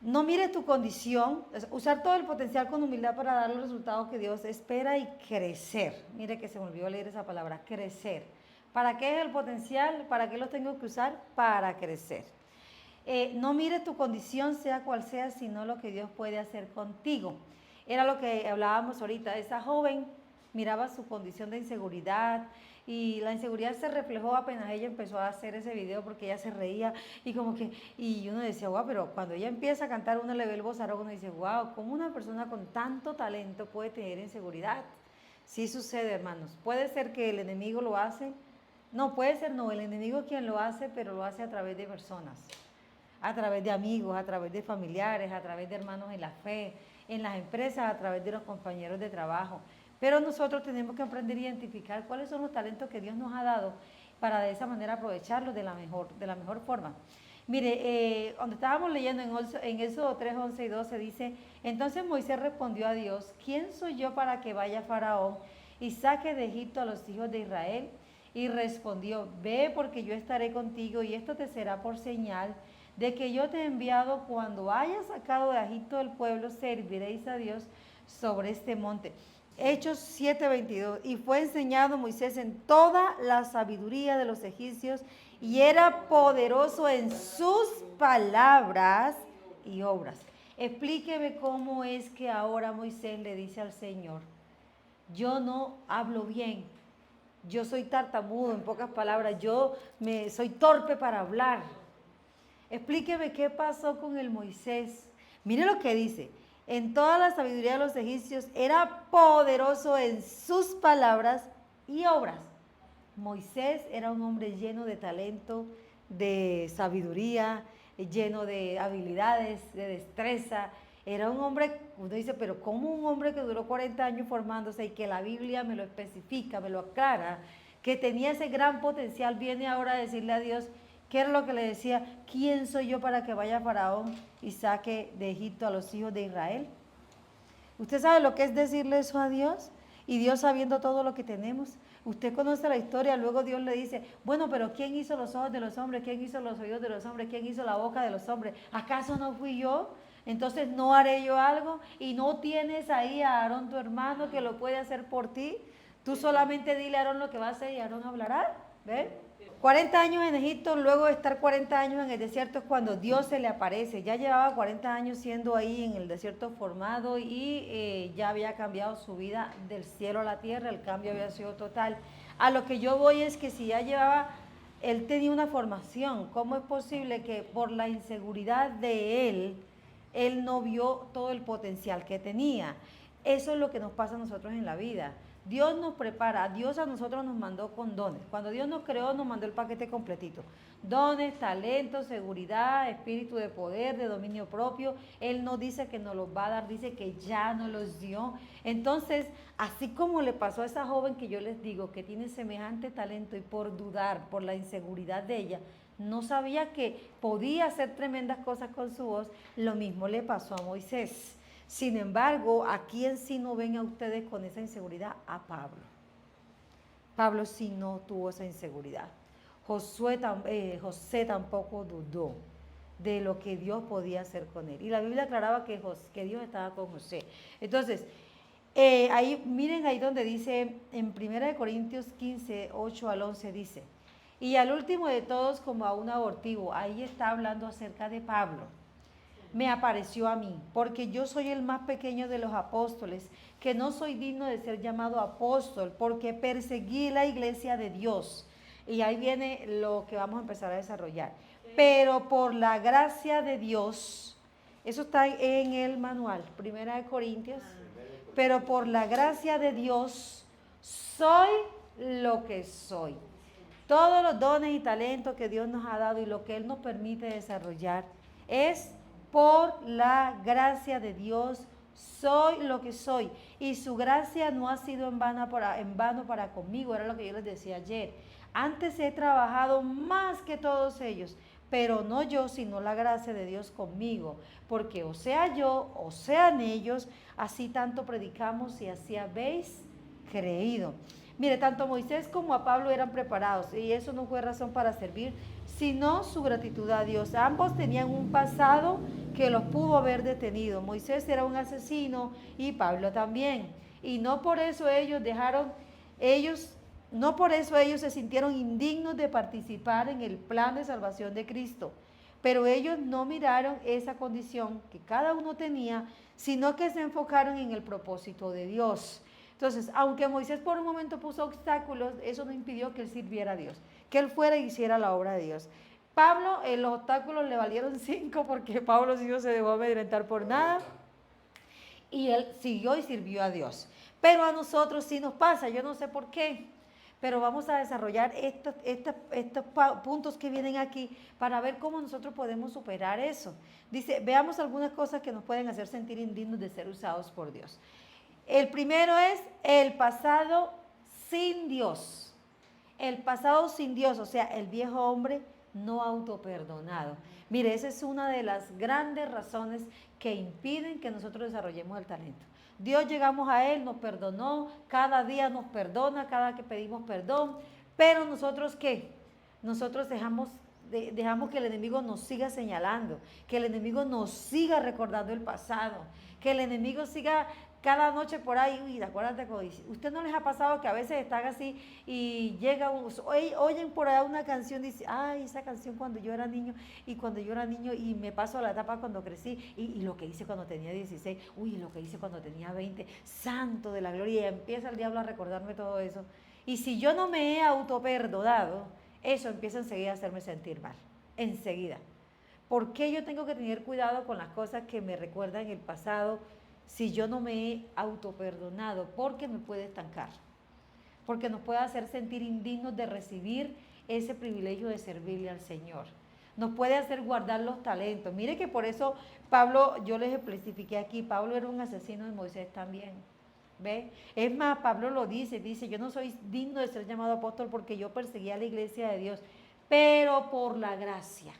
No mires tu condición, usar todo el potencial con humildad para dar los resultados que Dios espera y crecer. Mire que se me olvidó leer esa palabra, crecer. ¿Para qué es el potencial? ¿Para qué lo tengo que usar? Para crecer. No mires tu condición, sea cual sea, sino lo que Dios puede hacer contigo. Era lo que hablábamos ahorita. Esa joven miraba su condición de inseguridad y la inseguridad se reflejó apenas ella empezó a hacer ese video porque ella se reía y como que, y uno decía, wow, pero cuando ella empieza a cantar uno le ve el vozarrón, uno dice, wow, ¿cómo una persona con tanto talento puede tener inseguridad? Sí sucede, hermanos. Puede ser que el enemigo lo hace. No, puede ser no, el enemigo es quien lo hace, pero lo hace a través de personas, a través de amigos, a través de familiares, a través de hermanos en la fe, en las empresas, a través de los compañeros de trabajo. Pero nosotros tenemos que aprender a identificar cuáles son los talentos que Dios nos ha dado para de esa manera aprovecharlos de la mejor forma. Mire, donde estábamos leyendo en Éxodo 3, 11 y 12 dice, entonces Moisés respondió a Dios, ¿quién soy yo para que vaya Faraón y saque de Egipto a los hijos de Israel? Y respondió, ve porque yo estaré contigo y esto te será por señal de que yo te he enviado. Cuando hayas sacado de Egipto del pueblo, serviréis a Dios sobre este monte. Hechos 7:22. Y fue enseñado Moisés en toda la sabiduría de los egipcios y era poderoso en sus palabras y obras. Explíqueme cómo es que ahora Moisés le dice al Señor, yo no hablo bien, yo soy tartamudo, en pocas palabras, soy torpe para hablar. Explíqueme qué pasó con el Moisés. Mire lo que dice. En toda la sabiduría de los egipcios era poderoso en sus palabras y obras. Moisés era un hombre lleno de talento, de sabiduría, lleno de habilidades, de destreza. Era un hombre, uno dice, pero ¿cómo un hombre que duró 40 años formándose y que la Biblia me lo especifica, me lo aclara, que tenía ese gran potencial, viene ahora a decirle a Dios, ¿qué era lo que le decía? ¿Quién soy yo para que vaya Faraón y saque de Egipto a los hijos de Israel? ¿Usted sabe lo que es decirle eso a Dios? Y Dios sabiendo todo lo que tenemos. Usted conoce la historia, luego Dios le dice, bueno, pero ¿quién hizo los ojos de los hombres? ¿Quién hizo los oídos de los hombres? ¿Quién hizo la boca de los hombres? ¿Acaso no fui yo? Entonces no haré yo algo y no tienes ahí a Aarón tu hermano que lo puede hacer por ti. Tú solamente dile a Aarón lo que va a hacer y Aarón hablará. ¿Ves? 40 años en Egipto, luego de estar 40 años en el desierto es cuando Dios se le aparece. Ya llevaba 40 años siendo ahí en el desierto formado y ya había cambiado su vida del cielo a la tierra, el cambio había sido total. A lo que yo voy es que si ya llevaba, él tenía una formación, ¿cómo es posible que por la inseguridad de él no vio todo el potencial que tenía? Eso es lo que nos pasa a nosotros en la vida. Dios nos prepara, Dios a nosotros nos mandó con dones. Cuando Dios nos creó, nos mandó el paquete completito. Dones, talentos, seguridad, espíritu de poder, de dominio propio. Él no dice que nos los va a dar, dice que ya nos los dio. Entonces, así como le pasó a esa joven que yo les digo que tiene semejante talento y por dudar, por la inseguridad de ella, no sabía que podía hacer tremendas cosas con su voz, lo mismo le pasó a Moisés. Sin embargo, ¿a quién sí no ven a ustedes con esa inseguridad? A Pablo. Pablo sí no tuvo esa inseguridad. José tampoco dudó de lo que Dios podía hacer con él. Y la Biblia aclaraba que Dios estaba con José. Entonces, ahí miren ahí donde dice, en 1 Corintios 15, 8 al 11 dice, y al último de todos como a un abortivo, ahí está hablando acerca de Pablo. Me apareció a mí, porque yo soy el más pequeño de los apóstoles, que no soy digno de ser llamado apóstol, porque perseguí la iglesia de Dios. Y ahí viene lo que vamos a empezar a desarrollar. Pero por la gracia de Dios, eso está en el manual, 1 Corintios, pero por la gracia de Dios soy lo que soy. Todos los dones y talentos que Dios nos ha dado y lo que Él nos permite desarrollar es por la gracia de Dios, soy lo que soy. Y su gracia no ha sido en vano para conmigo, era lo que yo les decía ayer. Antes he trabajado más que todos ellos, pero no yo, sino la gracia de Dios conmigo. Porque o sea yo, o sean ellos, así tanto predicamos y así habéis creído. Mire, tanto Moisés como a Pablo eran preparados y eso no fue razón para servir, sino su gratitud a Dios. Ambos tenían un pasado que los pudo haber detenido. Moisés era un asesino y Pablo también. Y no por eso no por eso ellos se sintieron indignos de participar en el plan de salvación de Cristo. Pero ellos no miraron esa condición que cada uno tenía, sino que se enfocaron en el propósito de Dios. Entonces, aunque Moisés por un momento puso obstáculos, eso no impidió que él sirviera a Dios, que él fuera y hiciera la obra de Dios. Pablo, los obstáculos le valieron 5 porque Pablo sí no se dejó amedrentar por nada y él siguió y sirvió a Dios. Pero a nosotros sí nos pasa, yo no sé por qué, pero vamos a desarrollar estos puntos que vienen aquí para ver cómo nosotros podemos superar eso. Dice, veamos algunas cosas que nos pueden hacer sentir indignos de ser usados por Dios. El primero es el pasado sin Dios. El pasado sin Dios, o sea, el viejo hombre no autoperdonado. Mire, esa es una de las grandes razones que impiden que nosotros desarrollemos el talento. Dios llegamos a Él, nos perdonó, cada día nos perdona, cada que pedimos perdón, pero nosotros ¿qué? Nosotros dejamos que el enemigo nos siga señalando, que el enemigo nos siga recordando el pasado, que el enemigo siga cada noche por ahí, uy, acuérdate, ¿usted no les ha pasado que a veces están así y llega, oyen por allá una canción y dicen, ay, esa canción cuando yo era niño y cuando yo era niño y me paso a la etapa cuando crecí y lo que hice cuando tenía 16, uy, lo que hice cuando tenía 20, santo de la gloria, y empieza el diablo a recordarme todo eso. Y si yo no me he autoperdonado, eso empieza enseguida a hacerme sentir mal, enseguida. ¿Por qué yo tengo que tener cuidado con las cosas que me recuerdan el pasado si yo no me he autoperdonado? Porque me puede estancar, porque nos puede hacer sentir indignos de recibir ese privilegio de servirle al Señor. Nos puede hacer guardar los talentos. Mire que por eso Pablo, yo les especifiqué aquí, Pablo era un asesino de Moisés también. ¿Ve? Es más, Pablo lo dice, yo no soy digno de ser llamado apóstol porque yo perseguía a la iglesia de Dios, pero por la gracia.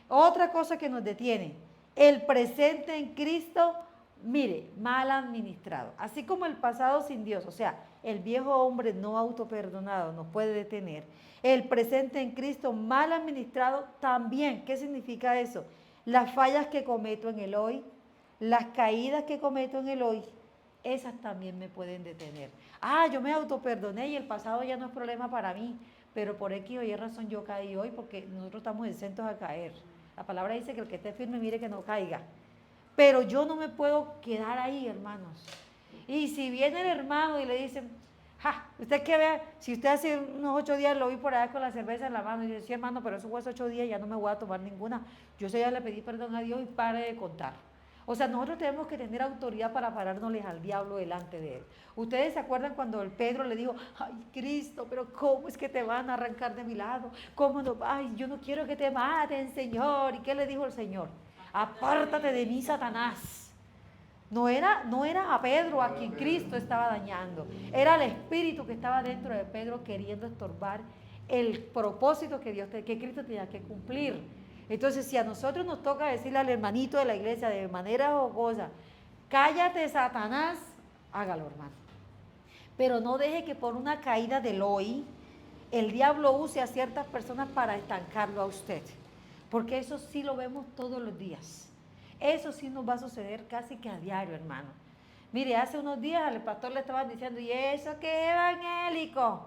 Otra cosa que nos detiene, el presente en Cristo, mire, mal administrado. Así como el pasado sin Dios, o sea, el viejo hombre no autoperdonado nos puede detener. El presente en Cristo mal administrado también. ¿Qué significa eso? Las fallas que cometo en el hoy, las caídas que cometo en el hoy, esas también me pueden detener. Ah, yo me autoperdoné y el pasado ya no es problema para mí, pero por X o Y razón yo caí hoy porque nosotros estamos exentos a caer. La palabra dice que el que esté firme mire que no caiga. Pero yo no me puedo quedar ahí, hermanos. Y si viene el hermano y le dicen, usted que vea, si usted hace unos 8 días lo vi por allá con la cerveza en la mano y dice, sí, hermano, pero eso fue hace 8 días, ya no me voy a tomar ninguna. Yo ya le pedí perdón a Dios y pare de contar. O sea, nosotros tenemos que tener autoridad para parárnosles al diablo delante de él. Ustedes se acuerdan cuando el Pedro le dijo, ay, Cristo, pero ¿cómo es que te van a arrancar de mi lado? ¿Cómo no? Ay, yo no quiero que te maten, Señor. ¿Y qué le dijo el Señor? Apártate de mí, Satanás. No era a Pedro a quien Cristo estaba dañando, era el espíritu que estaba dentro de Pedro queriendo estorbar el propósito que Cristo tenía que cumplir. Entonces, si a nosotros nos toca decirle al hermanito de la iglesia de manera jocosa, cállate, Satanás, hágalo, hermano. Pero no deje que por una caída del hoy el diablo use a ciertas personas para estancarlo a usted, porque eso sí lo vemos todos los días. Eso sí nos va a suceder casi que a diario, hermano. Mire, hace unos días al pastor le estaban diciendo, ¿y eso qué evangélico?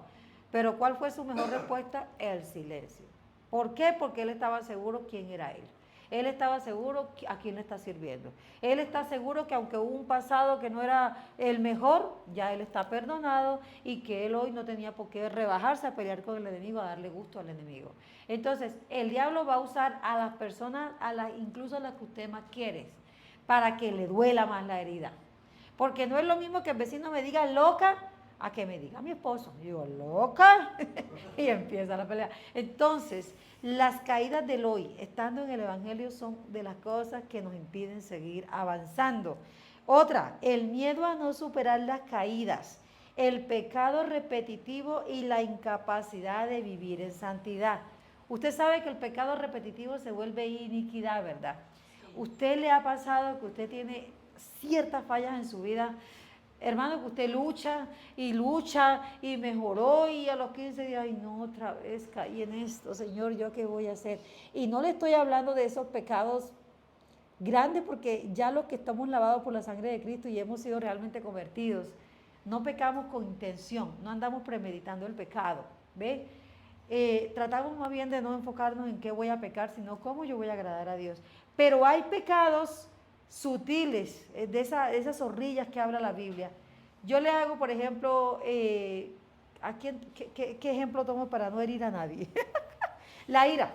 Pero ¿cuál fue su mejor respuesta? El silencio. ¿Por qué? Porque él estaba seguro quién era él. Él estaba seguro a quién le está sirviendo. Él está seguro que aunque hubo un pasado que no era el mejor, ya él está perdonado y que él hoy no tenía por qué rebajarse a pelear con el enemigo, a darle gusto al enemigo. Entonces, el diablo va a usar a las personas, incluso a las que usted más quiere, para que le duela más la herida. Porque no es lo mismo que el vecino me diga loca a que me diga mi esposo. Y digo, loca, y empieza la pelea. Entonces, las caídas del hoy, estando en el Evangelio, son de las cosas que nos impiden seguir avanzando. Otra, el miedo a no superar las caídas, el pecado repetitivo y la incapacidad de vivir en santidad. Usted sabe que el pecado repetitivo se vuelve iniquidad, ¿verdad? ¿Usted le ha pasado que usted tiene ciertas fallas en su vida? Hermano, que usted lucha y mejoró y a los 15 días, ay no, otra vez caí en esto, Señor, ¿yo qué voy a hacer? Y no le estoy hablando de esos pecados Grande porque ya los que estamos lavados por la sangre de Cristo y hemos sido realmente convertidos, no pecamos con intención, no andamos premeditando el pecado, ¿ve? Tratamos más bien de no enfocarnos en qué voy a pecar, sino cómo yo voy a agradar a Dios. Pero hay pecados sutiles, de esas zorrillas que habla la Biblia. Yo le hago, por ejemplo, ¿qué ejemplo tomo para no herir a nadie? La ira.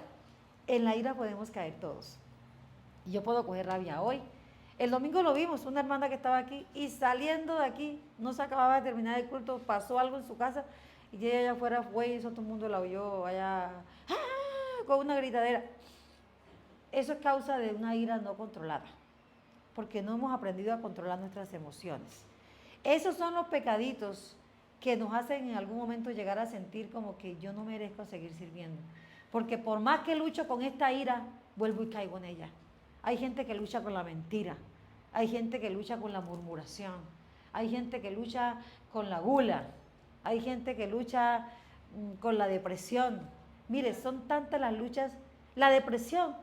En la ira podemos caer todos. Y yo puedo coger rabia hoy. El domingo lo vimos, una hermana que estaba aquí y saliendo de aquí, no se acababa de terminar el culto, pasó algo en su casa y ella allá afuera fue y eso todo el mundo la oyó allá con una gritadera. Eso es causa de una ira no controlada, porque no hemos aprendido a controlar nuestras emociones. Esos son los pecaditos que nos hacen en algún momento llegar a sentir como que yo no merezco seguir sirviendo. Porque por más que lucho con esta ira, vuelvo y caigo en ella. Hay gente que lucha con la mentira, hay gente que lucha con la murmuración, hay gente que lucha con la gula, hay gente que lucha con la depresión. Mire, son tantas las luchas. La depresión,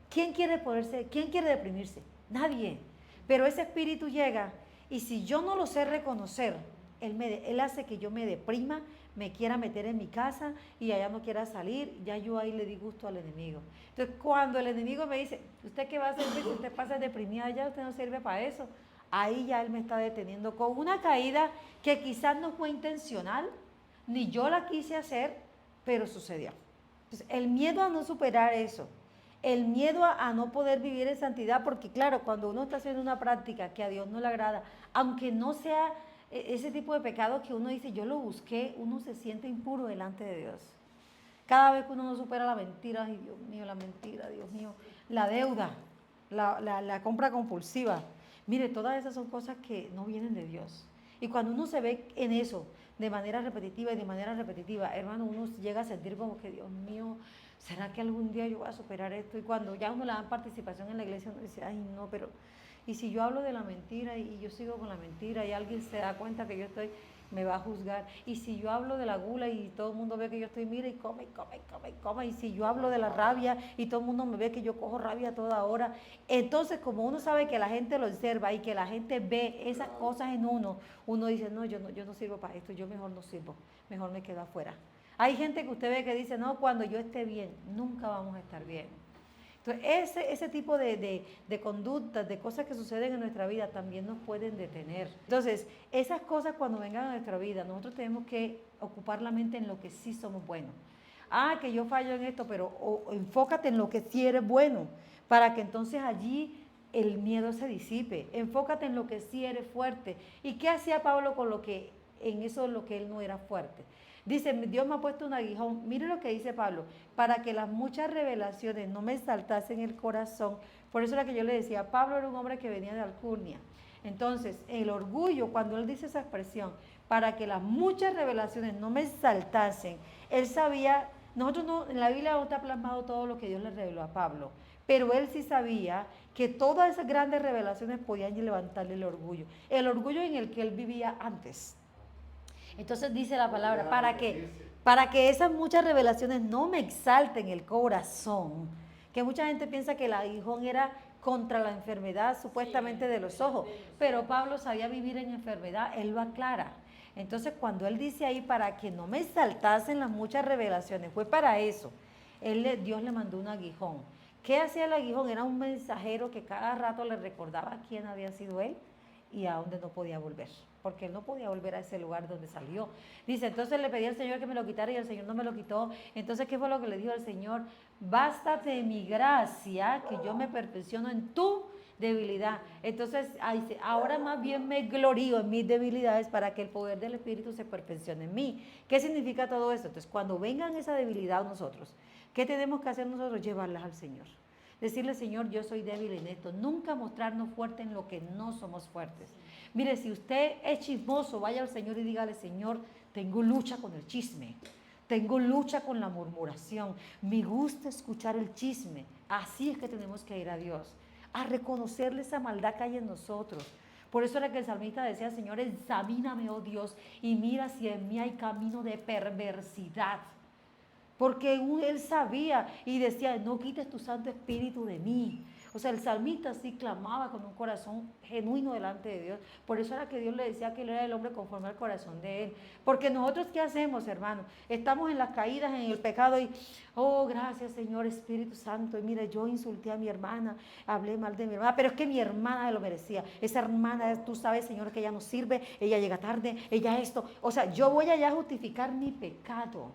¿quién quiere deprimirse? Nadie. Pero ese espíritu llega y si yo no lo sé reconocer, él hace que yo me deprima, me quiera meter en mi casa y allá no quiera salir, ya yo ahí le di gusto al enemigo. Entonces, cuando el enemigo me dice, ¿usted qué va a servir? Si usted pasa deprimida ya, usted no sirve para eso. Ahí ya él me está deteniendo con una caída que quizás no fue intencional, ni yo la quise hacer, pero sucedió. Entonces, el miedo a no superar eso, el miedo a no poder vivir en santidad, porque claro, cuando uno está haciendo una práctica que a Dios no le agrada, aunque no sea ese tipo de pecado que uno dice, yo lo busqué, uno se siente impuro delante de Dios. Cada vez que uno no supera la mentira, ay Dios mío, la mentira, Dios mío, la deuda, la compra compulsiva. Mire, todas esas son cosas que no vienen de Dios. Y cuando uno se ve en eso de manera repetitiva y de manera repetitiva, hermano, uno llega a sentir como que, Dios mío, ¿será que algún día yo voy a superar esto? Y cuando ya uno le dan participación en la iglesia, uno dice, ay no, pero y si yo hablo de la mentira y yo sigo con la mentira y alguien se da cuenta que yo estoy, me va a juzgar. Y si yo hablo de la gula y todo el mundo ve que yo estoy, mira, y come, come, come, come. Y si yo hablo de la rabia y todo el mundo me ve que yo cojo rabia toda hora. Entonces, como uno sabe que la gente lo observa y que la gente ve esas cosas en uno, uno dice, no, yo no sirvo para esto, yo mejor no sirvo, mejor me quedo afuera. Hay gente que usted ve que dice, no, cuando yo esté bien, nunca vamos a estar bien. Entonces, ese tipo de conductas, de cosas que suceden en nuestra vida también nos pueden detener. Entonces, esas cosas cuando vengan a nuestra vida, nosotros tenemos que ocupar la mente en lo que sí somos buenos. Que yo fallo en esto, pero enfócate en lo que sí eres bueno, para que entonces allí el miedo se disipe. Enfócate en lo que sí eres fuerte. ¿Y qué hacía Pablo con en eso lo que él no era fuerte? Dice, Dios me ha puesto un aguijón. Mire lo que dice Pablo, para que las muchas revelaciones no me saltasen el corazón. Por eso era que yo le decía, Pablo era un hombre que venía de alcurnia. Entonces, el orgullo, cuando él dice esa expresión, para que las muchas revelaciones no me saltasen, él sabía, nosotros no, en la Biblia no está plasmado todo lo que Dios le reveló a Pablo, pero él sí sabía que todas esas grandes revelaciones podían levantarle el orgullo en el que él vivía antes. Entonces dice la palabra, para que esas muchas revelaciones no me exalten el corazón, que mucha gente piensa que el aguijón era contra la enfermedad supuestamente de los ojos, pero Pablo sabía vivir en enfermedad, él lo aclara. Entonces cuando él dice ahí, para que no me exaltasen las muchas revelaciones, fue para eso. Dios le mandó un aguijón. ¿Qué hacía el aguijón? Era un mensajero que cada rato le recordaba quién había sido él y a dónde no podía volver, porque él no podía volver a ese lugar donde salió. Dice, entonces le pedí al Señor que me lo quitara y el Señor no me lo quitó. Entonces, ¿qué fue lo que le dijo al Señor? Bástate mi gracia, que yo me perfecciono en tu debilidad. Entonces, dice, ahora más bien me glorío en mis debilidades para que el poder del Espíritu se perfeccione en mí. ¿Qué significa todo esto? Entonces, cuando vengan esa debilidad a nosotros, ¿qué tenemos que hacer nosotros? Llevarlas al Señor. Decirle, Señor, yo soy débil en esto. Nunca mostrarnos fuertes en lo que no somos fuertes. Mire, si usted es chismoso, vaya al Señor y dígale, Señor, tengo lucha con el chisme. Tengo lucha con la murmuración. Me gusta escuchar el chisme. Así es que tenemos que ir a Dios, a reconocerle esa maldad que hay en nosotros. Por eso era que el salmista decía, Señor, examíname, oh Dios, y mira si en mí hay camino de perversidad. Porque él sabía y decía, no quites tu Santo Espíritu de mí. O sea, el salmista sí clamaba con un corazón genuino delante de Dios. Por eso era que Dios le decía que él era el hombre conforme al corazón de él. Porque nosotros, ¿qué hacemos, hermano? Estamos en las caídas, en el pecado y, oh, gracias, Señor Espíritu Santo. Y mire, yo insulté a mi hermana, hablé mal de mi hermana, pero es que mi hermana se lo merecía. Esa hermana, tú sabes, Señor, que ella no sirve, ella llega tarde, ella esto. O sea, yo voy allá a justificar mi pecado.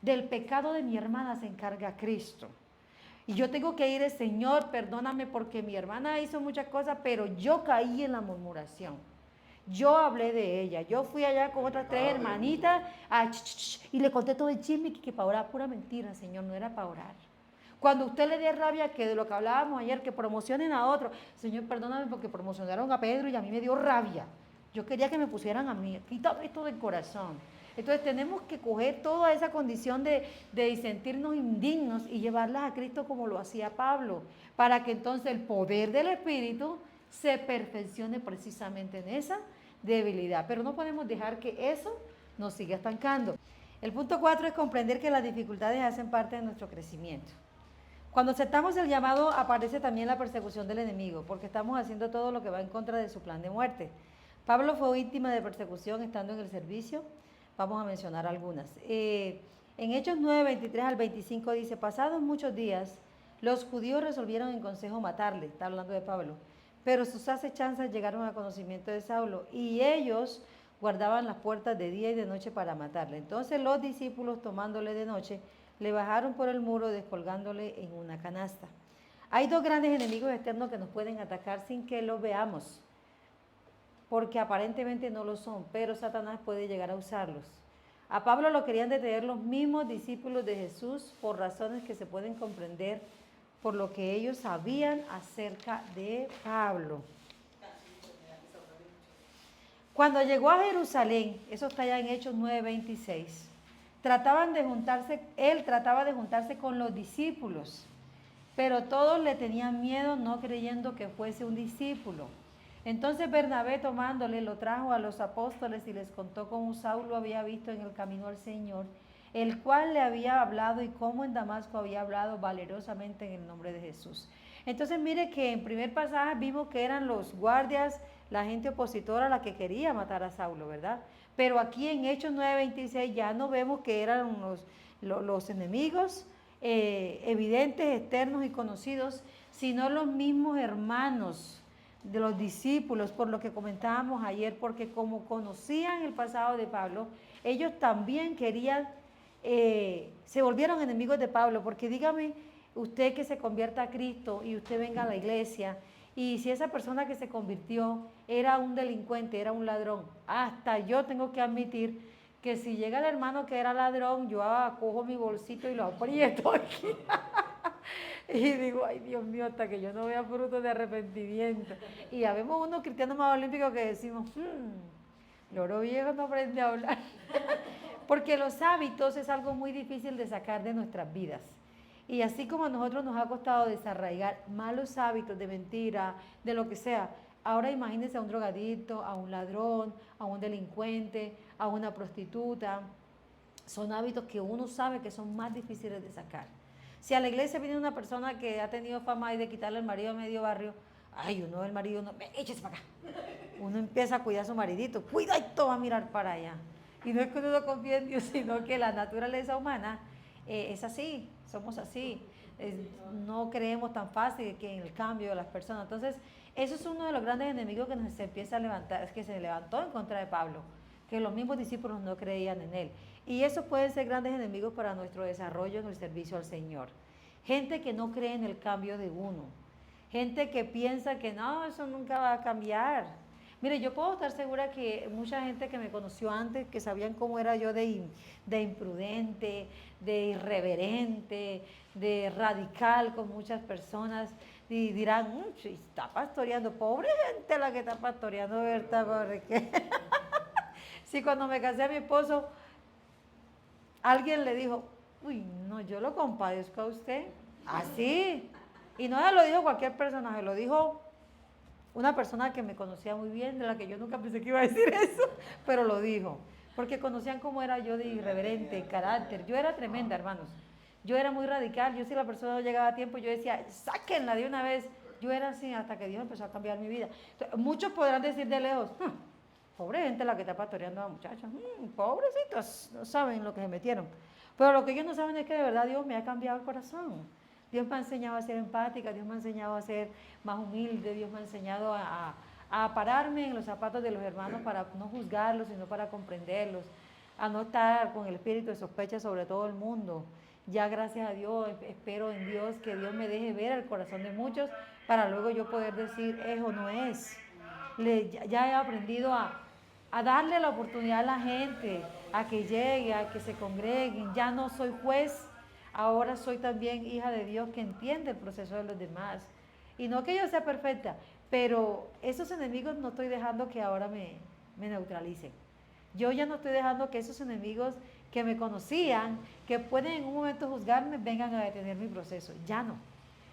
Del pecado de mi hermana se encarga Cristo. Y yo tengo que ir, Señor, perdóname porque mi hermana hizo muchas cosas, pero yo caí en la murmuración. Yo hablé de ella. Yo fui allá con otras 3 hermanitas y le conté todo el chisme que para orar, pura mentira, Señor, no era para orar. Cuando usted le dé rabia, que de lo que hablábamos ayer, que promocionen a otro, Señor, perdóname porque promocionaron a Pedro y a mí me dio rabia. Yo quería que me pusieran a mí. Quítame esto del corazón. Entonces tenemos que coger toda esa condición de sentirnos indignos y llevarlas a Cristo como lo hacía Pablo, para que entonces el poder del Espíritu se perfeccione precisamente en esa debilidad. Pero no podemos dejar que eso nos siga estancando. El punto 4 es comprender que las dificultades hacen parte de nuestro crecimiento. Cuando aceptamos el llamado aparece también la persecución del enemigo, porque estamos haciendo todo lo que va en contra de su plan de muerte. Pablo fue víctima de persecución estando en el servicio. Vamos a mencionar algunas. En Hechos 9, 23 al 25 dice, pasados muchos días, los judíos resolvieron en consejo matarle, está hablando de Pablo, pero sus acechanzas llegaron a conocimiento de Saulo y ellos guardaban las puertas de día y de noche para matarle. Entonces los discípulos, tomándole de noche, le bajaron por el muro descolgándole en una canasta. Hay 2 grandes enemigos externos que nos pueden atacar sin que los veamos, porque aparentemente no lo son, pero Satanás puede llegar a usarlos. A Pablo lo querían detener los mismos discípulos de Jesús por razones que se pueden comprender por lo que ellos sabían acerca de Pablo. Cuando llegó a Jerusalén, eso está ya en Hechos 9:26, él trataba de juntarse con los discípulos, pero todos le tenían miedo no creyendo que fuese un discípulo. Entonces Bernabé, tomándole, lo trajo a los apóstoles y les contó cómo Saulo había visto en el camino al Señor, el cual le había hablado y cómo en Damasco había hablado valerosamente en el nombre de Jesús. Entonces mire que en primer pasaje vimos que eran los guardias, la gente opositora la que quería matar a Saulo, ¿verdad? Pero aquí en Hechos 9:26 ya no vemos que eran los enemigos evidentes, externos y conocidos, sino los mismos hermanos de los discípulos, por lo que comentábamos ayer, porque como conocían el pasado de Pablo, ellos también querían, se volvieron enemigos de Pablo, porque dígame usted que se convierta a Cristo y usted venga a la iglesia, y si esa persona que se convirtió era un delincuente, era un ladrón, hasta yo tengo que admitir que si llega el hermano que era ladrón, yo cojo mi bolsito y lo aprieto aquí. Y digo, ay Dios mío, hasta que yo no vea frutos de arrepentimiento. Y ya vemos unos cristianos más olímpicos que decimos, loro viejo no aprende a hablar. Porque los hábitos es algo muy difícil de sacar de nuestras vidas. Y así como a nosotros nos ha costado desarraigar malos hábitos de mentira, de lo que sea, ahora imagínense a un drogadicto, a un ladrón, a un delincuente, a una prostituta. Son hábitos que uno sabe que son más difíciles de sacar. Si a la iglesia viene una persona que ha tenido fama de quitarle el marido a medio barrio, ay, uno del marido, no, échese para acá. Uno empieza a cuidar a su maridito, cuidadito va a mirar para allá. Y no es que uno no confíe en Dios, sino que la naturaleza humana es así, somos así. No creemos tan fácil que en el cambio de las personas. Entonces, eso es uno de los grandes enemigos que se empieza a levantar, es que se levantó en contra de Pablo, que los mismos discípulos no creían en él. Y esos pueden ser grandes enemigos para nuestro desarrollo en el servicio al Señor. Gente que no cree en el cambio de uno. Gente que piensa que no, eso nunca va a cambiar. Mire, yo puedo estar segura que mucha gente que me conoció antes, que sabían cómo era yo de imprudente, de irreverente, de radical con muchas personas, y dirán, está pastoreando, pobre gente la que está pastoreando, ¿verdad? Porque sí, cuando me casé a mi esposo, alguien le dijo, uy, no, yo lo compadezco a usted. Así. Y no se lo dijo cualquier persona, se lo dijo una persona que me conocía muy bien, de la que yo nunca pensé que iba a decir eso, pero lo dijo. Porque conocían cómo era yo de irreverente, carácter. Yo era tremenda, hermanos. Yo era muy radical, yo si la persona no llegaba a tiempo, yo decía, sáquenla de una vez. Yo era así hasta que Dios empezó a cambiar mi vida. Entonces, muchos podrán decir de lejos, pobre gente la que está pastoreando a la muchacha, pobrecitos, no saben lo que se metieron. Pero lo que ellos no saben es que de verdad Dios me ha cambiado el corazón. Dios me ha enseñado a ser empática, Dios me ha enseñado a ser más humilde, Dios me ha enseñado a pararme en los zapatos de los hermanos para no juzgarlos, sino para comprenderlos, a no estar con el espíritu de sospecha sobre todo el mundo. Ya gracias a Dios, espero en Dios que Dios me deje ver el corazón de muchos para luego yo poder decir es o no es. Ya he aprendido a darle la oportunidad a la gente, a que llegue, a que se congreguen. Ya no soy juez, ahora soy también hija de Dios que entiende el proceso de los demás. Y no que yo sea perfecta, pero esos enemigos no estoy dejando que ahora me neutralicen. Yo ya no estoy dejando que esos enemigos que me conocían, que pueden en un momento juzgarme, vengan a detener mi proceso. Ya no.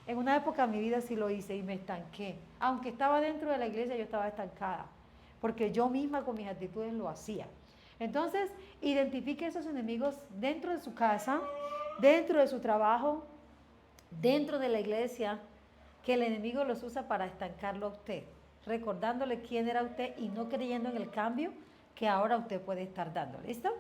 En una época de mi vida sí lo hice y me estanqué. Aunque estaba dentro de la iglesia, yo estaba estancada, porque yo misma con mis actitudes lo hacía. Entonces, identifique esos enemigos dentro de su casa, dentro de su trabajo, dentro de la iglesia, que el enemigo los usa para estancarlo a usted, recordándole quién era usted y no creyendo en el cambio que ahora usted puede estar dando. ¿Listo?